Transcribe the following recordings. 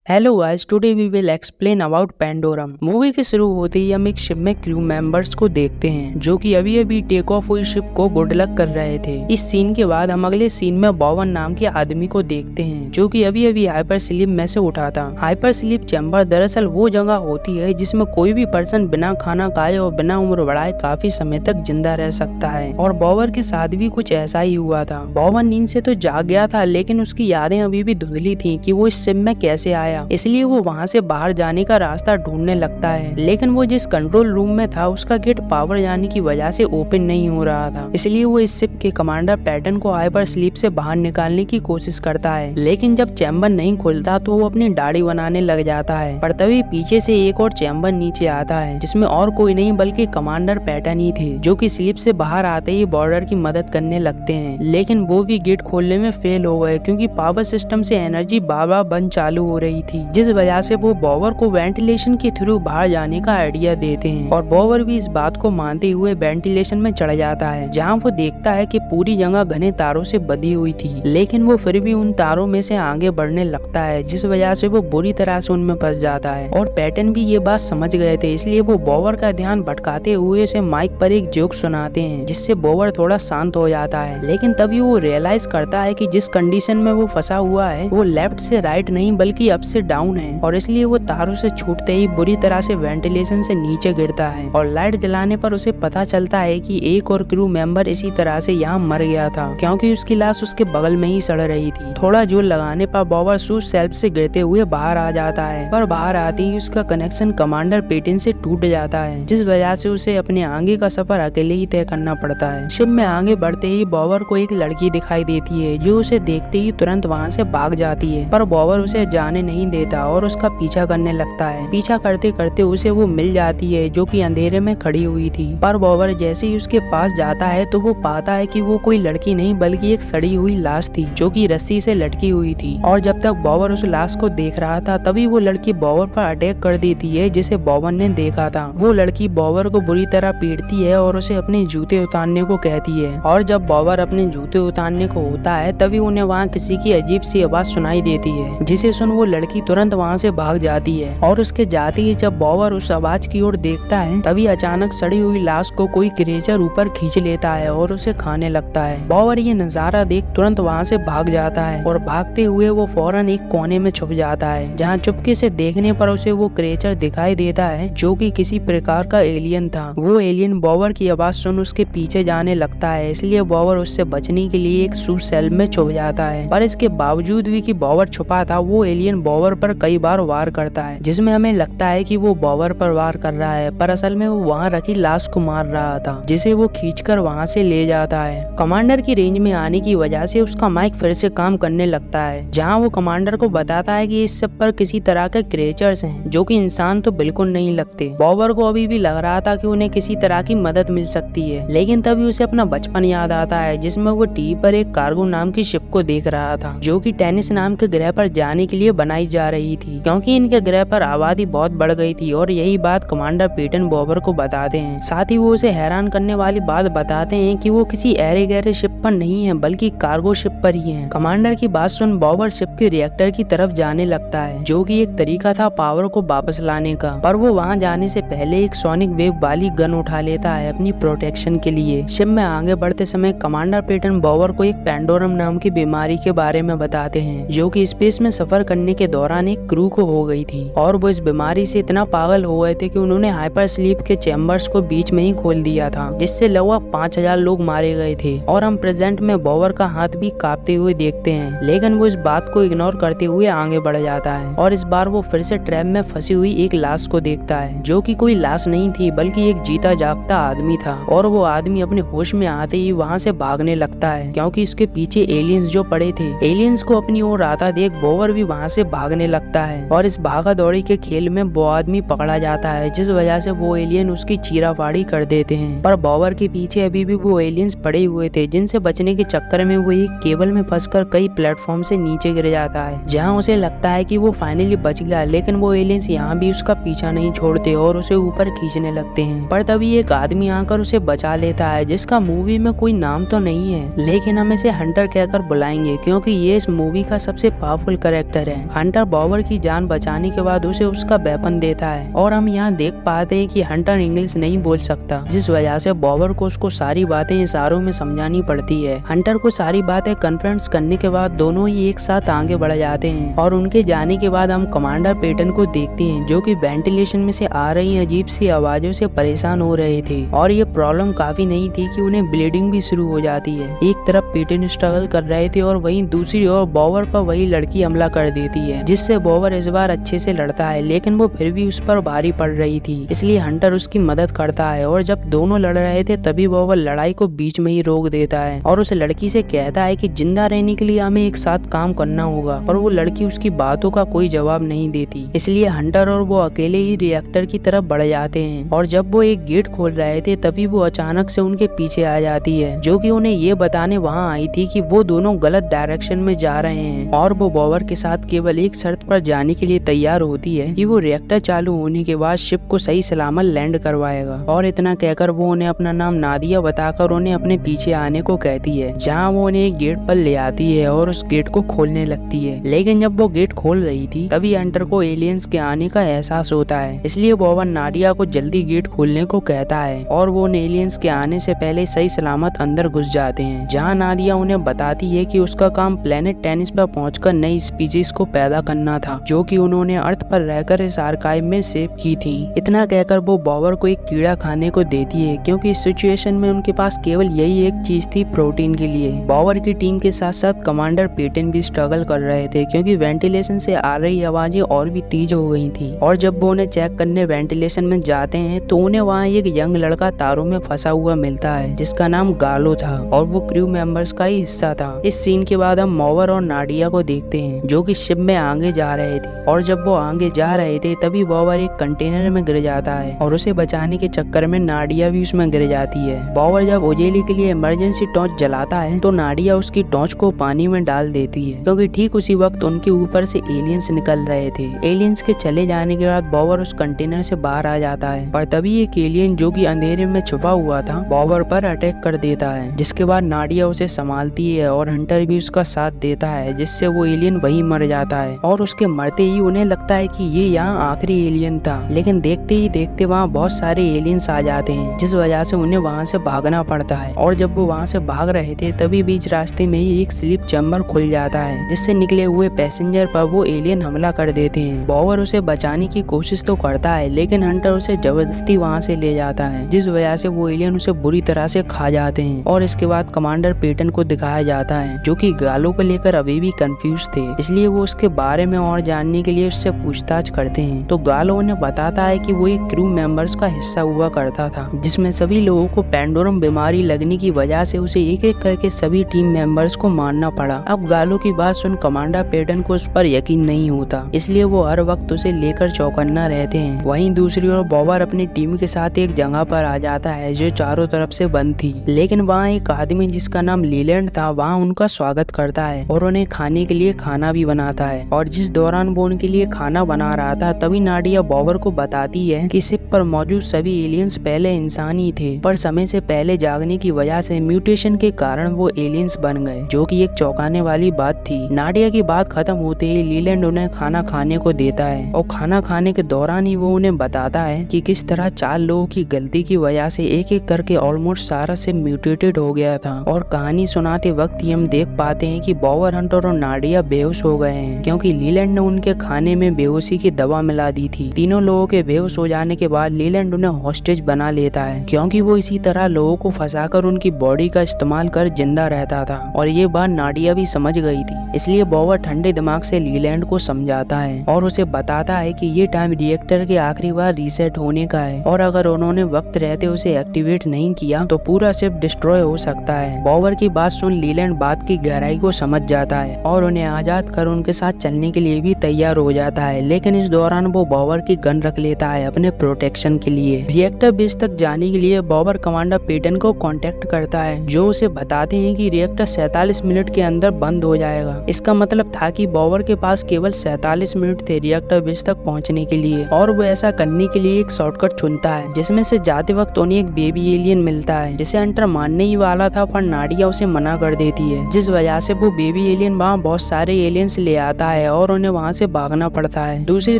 Hello guys, today we will explain about Pandorum. Movie के शुरू होते ही हम एक शिप में क्रू मेंबर्स को देखते हैं जो कि अभी अभी टेक ऑफ हुई शिप को गुड लक कर रहे थे। इस सीन के बाद हम अगले सीन में बॉवन नाम के आदमी को देखते हैं जो कि अभी अभी हाइपर स्लीप में से उठा था। हाइपर स्लीप चैम्बर दरअसल वो जगह होती है जिसमें कोई भी पर्सन बिना खाना खाए और बिना उम्र बढ़ाए काफी समय तक जिंदा रह सकता है। और बॉवर के साथ भी कुछ ऐसा ही हुआ था। बॉवन नींद से तो जाग गया था लेकिन उसकी यादें अभी भी धुंधली थी कि वो इस शिप में कैसे आया, इसलिए वो वहाँ से बाहर जाने का रास्ता ढूंढने लगता है। लेकिन वो जिस कंट्रोल रूम में था उसका गेट पावर जाने की वजह से ओपन नहीं हो रहा था, इसलिए वो इस शिप के कमांडर पैटर्न को हाइपर स्लीप से बाहर निकालने की कोशिश करता है। लेकिन जब चैम्बर नहीं खुलता तो वो अपनी दाढ़ी बनाने लग जाता है। पर तभी पीछे से एक और चैम्बर नीचे आता है जिसमें और कोई नहीं बल्कि कमांडर पैटर्न ही थे जो कि स्लीप से बाहर आते ही बॉर्डर की मदद करने लगते हैं। लेकिन वो भी गेट खोलने में फेल हो गए क्योंकि पावर सिस्टम से एनर्जी बार बार बंद चालू हो रही थी, जिस वजह से वो बॉवर को वेंटिलेशन के थ्रू बाहर जाने का आइडिया देते हैं। और बॉवर भी इस बात को मानते हुए वेंटिलेशन में चढ़ जाता है जहाँ वो देखता है कि पूरी जगह घने तारों से बंधी हुई थी। लेकिन वो फिर भी उन तारों में से आगे बढ़ने लगता है जिस वजह से वो बुरी तरह से उनमें फंस जाता है। और पैटर्न भी ये बात समझ गए थे, इसलिए वो बॉवर का ध्यान भटकाते हुए उसे माइक पर एक जोक सुनाते हैं जिससे बॉवर थोड़ा शांत हो जाता है। लेकिन तभी वो रियलाइज करता है कि जिस कंडीशन में वो फंसा हुआ है वो लेफ्ट से राइट नहीं बल्कि अप से डाउन है, और इसलिए वो तारों से छूटते ही बुरी तरह से वेंटिलेशन से नीचे गिरता है। और लाइट जलाने पर उसे पता चलता है कि एक और क्रू मेंबर इसी तरह से यहाँ मर गया था क्योंकि उसकी लाश उसके बगल में ही सड़ रही थी। थोड़ा जोर लगाने पर बॉवर सूट सेल्फ से गिरते हुए बाहर आ जाता है, पर बाहर आते ही उसका कनेक्शन कमांडर पेटिन से टूट जाता है जिस वजह से उसे अपने आगे का सफर अकेले ही तय करना पड़ता है। शिप में आगे बढ़ते ही बॉवर को एक लड़की दिखाई देती है जो उसे देखते ही तुरंत वहाँ से भाग जाती है, पर बॉवर उसे जाने नहीं देता और उसका पीछा करने लगता है। पीछा करते करते उसे वो मिल जाती है जो कि अंधेरे में खड़ी हुई थी, पर बॉवर जैसे ही उसके पास जाता है तो वो पाता है कि वो कोई लड़की नहीं बल्कि एक सड़ी हुई लाश थी जो कि रस्सी से लटकी हुई थी। और जब तक बॉवर उस लाश को देख रहा था तभी वो लड़की बॉवर पर अटैक कर देती है जिसे बॉवर ने देखा था। वो लड़की बॉवर को बुरी तरह पीटती है और उसे अपने जूते उतारने को कहती है। और जब बॉवर अपने जूते उतारने को होता है तभी उन्हें वहाँ किसी की अजीब सी आवाज सुनाई देती है जिसे सुन वो लड़की तुरंत वहाँ से भाग जाती है। और उसके जाते ही जब बॉवर उस आवाज की ओर देखता है तभी अचानक सड़ी हुई लाश को कोई क्रिएचर ऊपर खींच लेता है और उसे खाने लगता है। बॉवर ये नजारा देख तुरंत वहाँ से भाग जाता है और भागते हुए वो फौरन एक कोने में छुप जाता है जहाँ चुपके से देखने पर उसे वो क्रिएचर दिखाई देता है जो कि किसी प्रकार का एलियन था। वो एलियन बॉवर की आवाज सुन उसके पीछे जाने लगता है, इसलिए बॉवर उससे बचने के लिए एक सूट सेल में छुप जाता है। पर इसके बावजूद भी कि बॉवर छुपा था वो एलियन बॉवर पर कई बार वार करता है जिसमें हमें लगता है कि वो बॉवर पर वार कर रहा है, पर असल में वो वहाँ रखी लाश को मार रहा था जिसे वो खींचकर वहाँ से ले जाता है। कमांडर की रेंज में आने की वजह से उसका माइक फिर से काम करने लगता है जहाँ वो कमांडर को बताता है कि इस सब पर किसी तरह के क्रिएचर्स हैं जो कि इंसान तो बिल्कुल नहीं लगते। बॉवर को अभी भी लग रहा था कि उन्हें किसी तरह की मदद मिल सकती है, लेकिन तभी उसे अपना बचपन याद आता है जिसमें वो टीवी पर एक कार्गो नाम की शिप को देख रहा था जो कि टेनिस नाम के ग्रह पर जाने के लिए बनाई जा रही थी क्योंकि इनके ग्रह पर आबादी बहुत बढ़ गई थी। और यही बात कमांडर पेटन बॉबर को बताते हैं। साथ ही वो उसे हैरान करने वाली बात बताते हैं कि वो किसी ऐरे गहरे शिप पर नहीं है बल्कि कार्गो शिप पर ही है। कमांडर की बात सुन बॉबर शिप के रिएक्टर की तरफ जाने लगता है जो कि एक तरीका था पावर को वापस लाने का, पर वो वहाँ जाने से पहले एक सोनिक वेव वाली गन उठा लेता है अपनी प्रोटेक्शन के लिए। शिप में आगे बढ़ते समय कमांडर पेटन बॉबर को एक पेंडोरम नाम की बीमारी के बारे में बताते हैं जो कि स्पेस में सफर करने के दौरान एक क्रू को हो गई थी। और वो इस बीमारी से इतना पागल हो गए थे कि उन्होंने हाइपर स्लीप के चैम्बर्स को बीच में ही खोल दिया था जिससे लगभग 5000 लोग मारे गए थे। और हम प्रेजेंट में बॉवर का हाथ भी कांपते हुए देखते हैं, लेकिन वो इस बात को इग्नोर करते हुए आगे बढ़ जाता है। और इस बार वो फिर से ट्रैप में फंसी हुई एक लाश को देखता है जो कि कोई लाश नहीं थी बल्कि एक जीता जागता आदमी था। और वो आदमी अपने होश में आते ही वहाँ से भागने लगता है क्योंकि उसके पीछे एलियंस जो पड़े थे। एलियंस को अपनी ओर आता देख बॉवर भी वहाँ से भागने लगता है और इस भागा दौड़ी के खेल में वो आदमी पकड़ा जाता है जिस वजह से वो एलियन उसकी चीराफाड़ी कर देते हैं। पर बॉवर के पीछे अभी भी वो एलियंस पड़े हुए थे जिनसे बचने के चक्कर में वो एक केबल में फंसकर कई प्लेटफॉर्म से नीचे गिर जाता है जहाँ उसे लगता है कि वो फाइनली बच गया। लेकिन वो एलियंस यहाँ भी उसका पीछा नहीं छोड़ते और उसे ऊपर खींचने लगते हैं। पर तभी एक आदमी आकर उसे बचा लेता है जिसका मूवी में कोई नाम तो नहीं है, लेकिन हम इसे हंटर कहकर बुलाएंगे क्योंकि ये इस मूवी का सबसे पावरफुल कैरेक्टर है। हंटर हंटर बॉबर की जान बचाने के बाद उसे उसका वेपन देता है और हम यहाँ देख पाते हैं कि हंटर इंग्लिश नहीं बोल सकता, जिस वजह से बॉबर को उसको सारी बातें इशारों में समझानी पड़ती है। हंटर को सारी बातें कन्फ्रंट करने के बाद दोनों ही एक साथ आगे बढ़ जाते हैं और उनके जाने के बाद हम कमांडर पेटन को देखते हैं जो कि वेंटिलेशन में से आ रही अजीब सी आवाजों से परेशान हो रहे थे और ये प्रॉब्लम काफी नहीं थी कि उन्हें ब्लीडिंग भी शुरू हो जाती है। एक तरफ पेटन स्ट्रगल कर रहे थे और वहीं दूसरी ओर बॉबर पर वही लड़की हमला कर देती है, जिससे बॉबर इस बार अच्छे से लड़ता है लेकिन वो फिर भी उस पर भारी पड़ रही थी, इसलिए हंटर उसकी मदद करता है और जब दोनों लड़ रहे थे तभी बॉबर लड़ाई को बीच में ही रोक देता है और उस लड़की से कहता है कि जिंदा रहने के लिए हमें एक साथ काम करना होगा, पर वो लड़की उसकी बातों का कोई जवाब नहीं देती, इसलिए हंटर और वो अकेले ही रिएक्टर की तरफ बढ़ जाते हैं और जब वो एक गेट खोल रहे थे तभी वो अचानक से उनके पीछे आ जाती है, जो कि उन्हें ये बताने वहाँ आई थी कि वो दोनों गलत डायरेक्शन में जा रहे हैं और वो बॉबर के साथ केवल एक शर्त पर जाने के लिए तैयार होती है कि वो रिएक्टर चालू होने के बाद शिप को सही सलामत लैंड करवाएगा। और इतना कहकर वो उन्हें अपना नाम नादिया बताकर उन्हें अपने पीछे आने को कहती है, जहाँ वो उन्हें एक गेट पर ले आती है और उस गेट को खोलने लगती है। लेकिन जब वो गेट खोल रही थी तभी हंटर को एलियंस के आने का एहसास होता है, इसलिए बॉबर नादिया को जल्दी गेट खोलने को कहता है और वो उन एलियंस के आने से पहले सही सलामत अंदर घुस जाते हैं, जहाँ नादिया उन्हें बताती है कि उसका काम प्लेनेट टेनिस पर पहुंचकर नई स्पीशीज को पैदा करना था, जो कि उन्होंने अर्थ पर रहकर इस आर्काइव में सेव की थी। इतना कहकर वो बॉबर को एक कीड़ा खाने को देती है क्योंकि इस सिचुएशन में उनके पास केवल यही एक चीज थी प्रोटीन के लिए। बॉबर की टीम के साथ साथ कमांडर पेटन भी स्ट्रगल कर रहे थे क्योंकि वेंटिलेशन से आ रही आवाजें और भी तेज हो गई थी और जब वो उन्हें चेक करने वेंटिलेशन में जाते हैं तो उन्हें वहाँ एक यंग लड़का तारों में फंसा हुआ मिलता है जिसका नाम गालो था और वो क्रू मेंबर्स का ही हिस्सा था। इस सीन के बाद हम मॉवर और नाडिया को देखते हैं जो कि शिप में आगे जा रहे थे और जब वो आगे जा रहे थे तभी बॉबर एक कंटेनर में गिर जाता है और उसे बचाने के चक्कर में नाडिया भी उसमें गिर जाती है। बॉबर जब ओजेली के लिए इमरजेंसी टॉर्च जलाता है तो नाडिया उसकी टॉर्च को पानी में डाल देती है क्योंकि ठीक उसी वक्त उनके ऊपर से एलियंस निकल रहे थे। एलियंस के चले जाने के बाद बॉबर उस कंटेनर से बाहर आ जाता है, पर तभी एक एलियन जो कि अंधेरे में छुपा हुआ था बॉबर पर अटैक कर देता है, जिसके बाद नाडिया उसे संभालती है और हंटर भी उसका साथ देता है, जिससे वो एलियन वहीं मर जाता है और उसके मरते ही उन्हें लगता है कि ये यहाँ आखिरी एलियन था। लेकिन देखते ही देखते वहाँ बहुत सारे एलियंस आ जाते हैं जिस वजह से उन्हें वहाँ से भागना पड़ता है और जब वो वहाँ से भाग रहे थे तभी बीच रास्ते में ही एक स्लीप चैम्बर खुल जाता है, जिससे निकले हुए पैसेंजर पर वो एलियन हमला कर देते हैं। बॉबर उसे बचाने की कोशिश तो करता है लेकिन हंटर उसे जबरदस्ती वहाँ से ले जाता है, जिस वजह से वो एलियन उसे बुरी तरह से खा जाते हैं और इसके बाद कमांडर पेटन को दिखाया जाता है जो कि गालो को लेकर अभी भी कंफ्यूज थे, इसलिए वो उसके बारे में और जानने के लिए उससे पूछताछ करते हैं। तो गालो उन्हें बताता है कि वो एक क्रू मेंबर्स का हिस्सा हुआ करता था जिसमें सभी लोगों को पेंडोरम बीमारी लगने की वजह से उसे एक एक करके सभी टीम मेंबर्स को मारना पड़ा। अब गालो की बात सुन कमांडर पेटन को उस पर यकीन नहीं होता, इसलिए वो हर वक्त उसे लेकर चौकन्ना रहते हैं। वहीं दूसरी ओर बॉबर अपनी टीम के साथ एक जगह पर आ जाता है जो चारों तरफ से बंद थी, लेकिन वहाँ एक आदमी जिसका नाम लीलैंड था वहाँ उनका स्वागत करता है और उन्हें खाने के लिए खाना भी बनाता है। और जिस दौरान वो उनके लिए खाना बना रहा था तभी नाडिया बॉबर को बताती है कि शिप पर मौजूद सभी एलियंस पहले इंसान ही थे, पर समय से पहले जागने की वजह से म्यूटेशन के कारण वो एलियंस बन गए, जो कि एक चौंकाने वाली बात थी। नाडिया की बात खत्म होते ही लीलैंड उन्हें खाना खाने को देता है और खाना खाने के दौरान ही वो उन्हें बताता है कि किस तरह 4 लोगों की गलती की वजह से एक एक करके ऑलमोस्ट सारा शिप म्यूटेटेड हो गया था। और कहानी सुनाते वक्त ही हम देख पाते हैं कि बॉबर, हंटर और नाडिया बेहोश हो गए हैं क्योंकि लीलैंड ने उनके खाने में बेहोशी की दवा मिला दी थी। तीनों लोगों के बेहोश हो जाने के बाद लीलैंड उन्हें हॉस्टेज बना लेता है क्योंकि वो इसी तरह लोगों को फंसाकर उनकी बॉडी का इस्तेमाल कर जिंदा रहता था और ये बात नाडिया भी समझ गई थी, इसलिए बॉबर ठंडे दिमाग से लीलैंड को समझाता है और उसे बताता है कि ये टाइम रिएक्टर के आखिरी बार रीसेट होने का है और अगर उन्होंने वक्त रहते उसे एक्टिवेट नहीं किया तो पूरा शिप डिस्ट्रॉय हो सकता है। बॉबर की बात सुन लीलैंड बात की गहराई को समझ जाता है और उन्हें आजाद कर उनके साथ चलने के लिए भी तैयार हो जाता है, लेकिन इस दौरान वो बॉबर की गन रख लेता है अपने प्रोटेक्शन के लिए। रिएक्टर बेस तक जाने के लिए बॉबर कमांडर पेटन को कांटेक्ट करता है जो उसे बताते हैं कि रिएक्टर 47 मिनट के अंदर बंद हो जाएगा। इसका मतलब था कि बॉबर के पास केवल 47 मिनट थे रिएक्टर बेस तक पहुंचने के लिए और वो ऐसा करने के लिए एक शॉर्टकट चुनता है जिसमें से जाते वक्त उन्हें एक बेबी एलियन मिलता है जिसे हंटर मारने ही वाला था, पर नाडिया उसे मना कर देती है, जिस वजह से वो बेबी एलियन वहाँ बहुत सारे एलियंस ले आता है और उन्हें वहाँ से भागना पड़ता है। दूसरी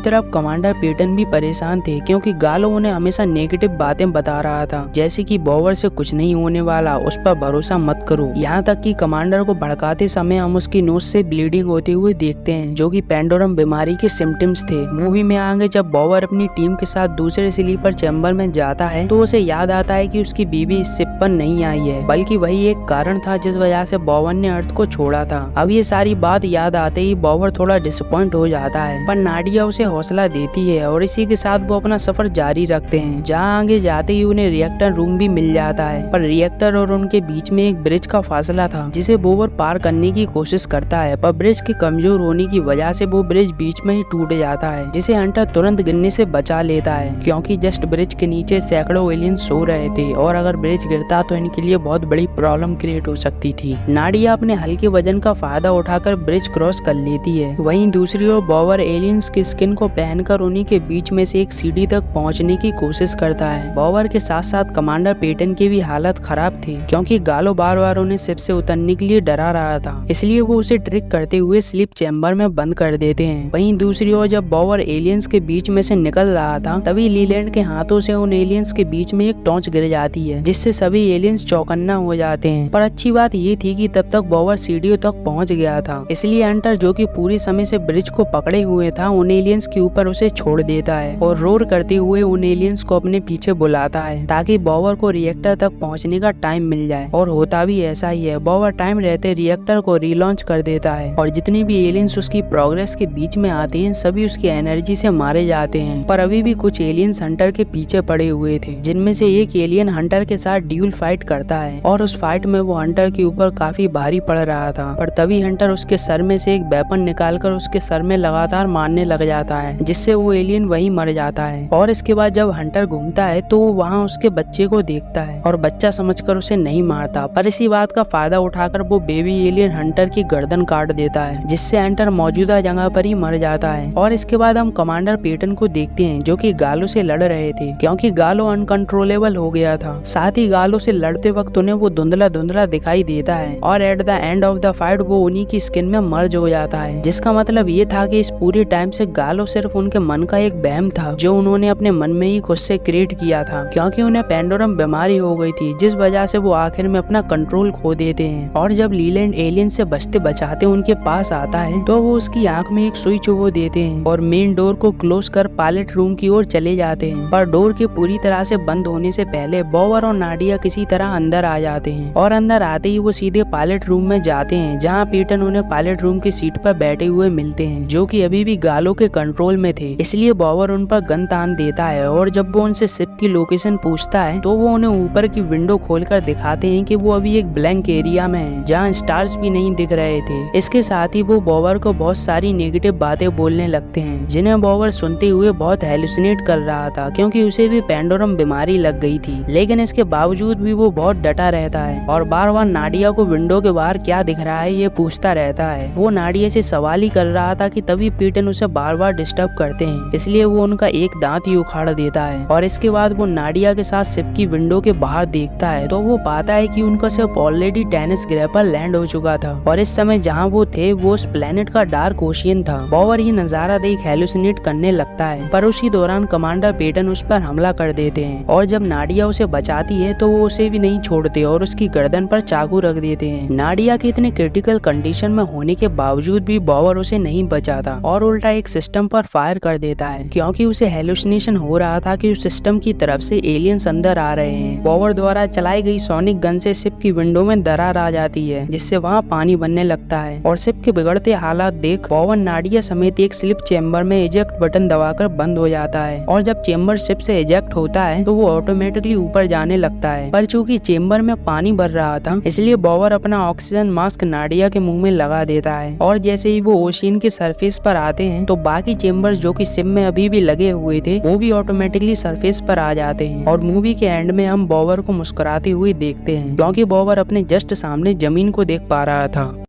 तरफ कमांडर पेटन भी परेशान थे क्योंकि गालो उन्हें हमेशा नेगेटिव बातें बता रहा था, जैसे कि बॉवर से कुछ नहीं होने वाला, उस पर भरोसा मत करो। यहाँ तक कि कमांडर को भड़काते समय हम उसकी नोज से ब्लीडिंग होते हुए देखते हैं, जो कि पेंडोरम बीमारी के सिम्टम्स थे। मूवी में आगे जब बॉवर अपनी टीम के साथ दूसरे स्लीपर चैम्बर में जाता है तो उसे याद आता है कि उसकी बीवी इस शिप पर नहीं आई है, बल्कि वही एक कारण था जिस वजह से बॉवर ने अर्थ को छोड़ा था। अब ये सारी बात याद आते ही बॉवर थोड़ा डिसअपॉइंट हो जाता है, पर नाडिया उसे हौसला देती है और इसी के साथ वो अपना सफर जारी रखते हैं। जहाँ आगे जाते ही उन्हें रिएक्टर रूम भी मिल जाता है, पर रिएक्टर और उनके बीच में एक ब्रिज का फासला था जिसे बॉवर पार करने की कोशिश करता है, पर ब्रिज के कमजोर होने की वजह से वो ब्रिज बीच में ही टूट जाता है, जिसे हंटर तुरंत गिरने से बचा लेता है क्योंकि जस्ट ब्रिज के नीचे सैकड़ों एलियंस सो रहे थे और अगर ब्रिज गिरता तो इनके लिए बहुत बड़ी प्रॉब्लम क्रिएट हो सकती थी। नाडिया अपने हल्के वजन का फायदा उठाकर ब्रिज क्रॉस कर लेती है। वहीं दूसरी ओर बॉवर एलियंस की स्किन को पहनकर उन्हीं के बीच में से एक सीढ़ी तक पहुंचने की कोशिश करता है। बॉवर के साथ साथ कमांडर पेटन की भी हालत खराब थी क्योंकि गालो बार बार उन्हें शिप से उतरने के लिए डरा रहा था, इसलिए वो उसे ट्रिक करते हुए स्लीप चैम्बर में बंद कर देते हैं। वहीं दूसरी ओर जब बॉवर एलियंस के बीच में से निकल रहा था तभी लीलैंड के हाथों से उन एलियंस के बीच में एक टॉर्च गिर जाती है, जिससे सभी एलियंस चौकन्ना हो जाते हैं। पर अच्छी बात ये थी कि तब तक बॉवर सीढ़ियों तक पहुंच गया था, इसलिए हंटर जो कि पूरी समय से ब्रिज को पकड़े हुए था उन एलियंस के ऊपर उसे छोड़ देता है और रोर करते हुए उन एलियंस को अपने पीछे बुलाता है ताकि बॉवर को रिएक्टर तक पहुंचने का टाइम मिल जाए। और होता भी ऐसा ही है, बॉवर टाइम रहते रिएक्टर को रीलॉन्च कर देता है और जितने भी एलियंस उसकी प्रोग्रेस के बीच में आते हैं सभी उसकी एनर्जी से मारे जाते हैं। पर अभी भी कुछ एलियंस हंटर के पीछे पड़े हुए थे, जिनमें से एक एलियन हंटर के साथ ड्यूल फाइट करता है और उस फाइट में वो हंटर के ऊपर काफी भारी पड़ रहा था। पर तभी हंटर उसके सर में से एक वेपन निकालकर उसके सर में लगातार मारने लग जाता है, जिससे वो एलियन वहीं मर जाता है। और इसके बाद जब हंटर घूमता है तो वो वहाँ उसके बच्चे को देखता है और बच्चा समझकर उसे नहीं मारता, पर इसी बात का फायदा उठाकर वो बेबी एलियन हंटर की गर्दन काट देता है, जिससे हंटर मौजूदा जगह पर ही मर जाता है। और इसके बाद हम कमांडर पेटन को देखते हैं जो कि गालो से लड़ रहे थे क्योंकि गालो अनकंट्रोलेबल हो गया था। साथ ही गालो से लड़ते वक्त उन्हें वो धुंधला धुंधला दिखाई देता है और at the end of the fight वो उन्हीं की स्किन में मर्ज हो जाता है, जिसका मतलब ये था कि इस पूरे टाइम से गालो सिर्फ उनके मन का एक वहम था जो उन्होंने अपने मन में ही खुद से क्रिएट किया था, क्योंकि उन्हें पेंडोरम बीमारी हो गई थी जिस वजह से वो आखिर में अपना कंट्रोल खो देते हैं। और जब लीलैंड एलियन से बचते बचाते उनके पास आता है तो वो उसकी आंख में एक सुई चुभो देते हैं और मेन डोर को क्लोज कर पायलट रूम की ओर चले जाते हैं। पर डोर के पूरी तरह से बंद होने से पहले बॉवर और नाडिया किसी तरह अंदर आ जाते हैं और अंदर आते ही वो सीधे पायलट रूम में जाते हैं, जहाँ पेटन उन्हें पायलट रूम की सीट पर बैठे हुए मिलते हैं जो कि अभी भी गालो के कंट्रोल में थे। इसलिए बॉवर उन पर गन तान देता है और जब वो उनसे शिप की लोकेशन पूछता है तो वो उन्हें ऊपर की विंडो खोलकर दिखाते हैं कि वो अभी एक ब्लैंक एरिया में है जहाँ स्टार्स भी नहीं दिख रहे थे। इसके साथ ही वो बॉवर को बहुत सारी नेगेटिव बातें बोलने लगते हैं जिन्हें बॉवर सुनते हुए बहुत हेलुसिनेट कर रहा था क्योंकि उसे भी पेंडोरम बीमारी लग गई थी, लेकिन इसके बावजूद भी वो बहुत डटा रहता है और बार बार नाडिया को विंडो के बाहर क्या दिख रहा है ये पूछता रहता है। वो नाडिया से सवाल ही कर रहा था कि तभी पेटन उसे बार बार डिस्टर्ब करते हैं, इसलिए वो उनका एक दांत ही उखाड़ देता है। और इसके बाद वो नाडिया के साथ शिप की विंडो के बाहर देखता है तो वो पाता है कि उनका शिप ऑलरेडी टेनिस ग्रह पर लैंड हो चुका था और इस समय जहाँ वो थे वो उस प्लेनेट का डार्क ओशियन था। बॉवर ये नजारा देख हेलुसिनेट करने लगता है, पर उसी दौरान कमांडर पेटन उस पर हमला कर देते हैं और जब नाडिया उसे बचाती है तो वो उसे भी नहीं छोड़ते और उसकी गर्दन पर चाकू रख देते हैं। नाडिया के इतने क्रिटिकल कंडीशन में होने के बावजूद भी बॉवर उसे नहीं बचाता और उल्टा एक सिस्टम पर फायर कर देता है क्योंकि उसे हेलुसिनेशन हो रहा था कि उस सिस्टम की तरफ से एलियंस अंदर आ रहे हैं। बॉवर द्वारा चलाई गई सोनिक गन से शिप की विंडो में दरार आ जाती है जिससे वहाँ पानी बनने लगता है और शिप के बिगड़ते हालात देख बॉवर नाडिया समेत एक स्लिप चेम्बर में इजेक्ट बटन दबाकर बंद हो जाता है और जब चेम्बर शिप से इजेक्ट होता है तो वो ऑटोमेटिकली ऊपर जाने लगता है। पर चूंकि चेम्बर में पानी भर रहा था इसलिए बॉवर अपना ऑक्सीजन मास्क नाडिया के मुंह में लगा देता है और जैसे ही वो ओशियन के सरफेस पर आते हैं तो बाकी चेम्बर्स जो कि शिप में अभी भी लगे हुए थे वो भी ऑटोमेटिकली सरफेस पर आ जाते हैं। और मूवी के एंड में हम बॉवर को मुस्कुराते हुए देखते हैं क्योंकि बॉवर अपने जस्ट सामने जमीन को देख पा रहा था।